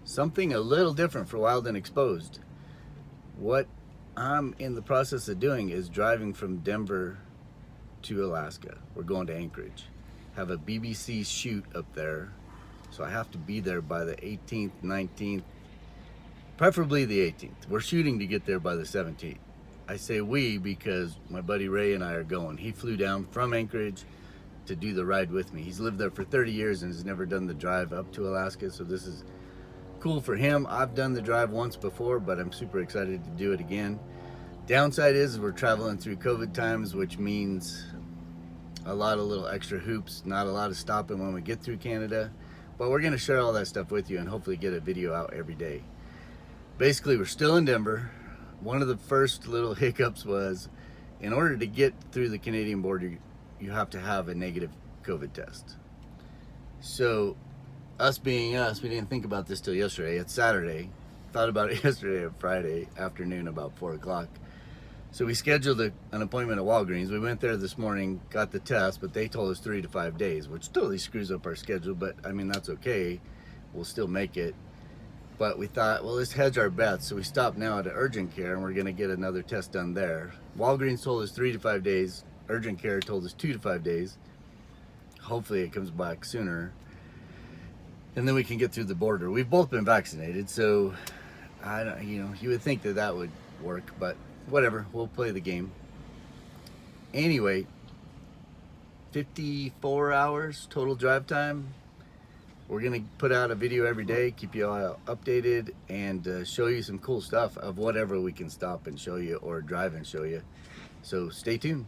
Something a little different for Wild and Exposed. What I'm in the process of doing is driving from Denver to Alaska. We're going to Anchorage. Have a BBC shoot up there, so I have to be there by the 18th, 19th, preferably the 18th. We're shooting to get there by the 17th. I say we because my buddy Ray and I are going. He flew down from Anchorage to do the ride with me. He's lived there for 30 years and has never done the drive up to Alaska, so this is cool for him. I've done the drive once before, but I'm super excited to do it again. Downside is we're traveling through COVID times, which means a lot of little extra hoops, not a lot of stopping when we get through Canada, but we're gonna share all that stuff with you and hopefully get a video out every day. Basically, we're still in Denver. One of the first little hiccups was, in order to get through the Canadian border, you have to have a negative COVID test. So us being us, we didn't think about this till yesterday. It's Saturday. Thought about it yesterday at Friday afternoon about 4 o'clock. So we scheduled an appointment at Walgreens. We went there this morning, got the test, but they told us 3 to 5 days, which totally screws up our schedule, but I mean, that's okay. We'll still make it. But we thought, well, let's hedge our bets. So we stopped now at urgent care and we're gonna get another test done there. Walgreens told us 3 to 5 days. Urgent care told us 2 to 5 days. Hopefully it comes back sooner. And then we can get through the border. We've both been vaccinated, so I don't, you would think that that would work, but whatever, we'll play the game. Anyway, 54 hours total drive time. We're gonna put out a video every day, keep you all updated, and show you some cool stuff of whatever we can stop and show you or drive and show you. So stay tuned.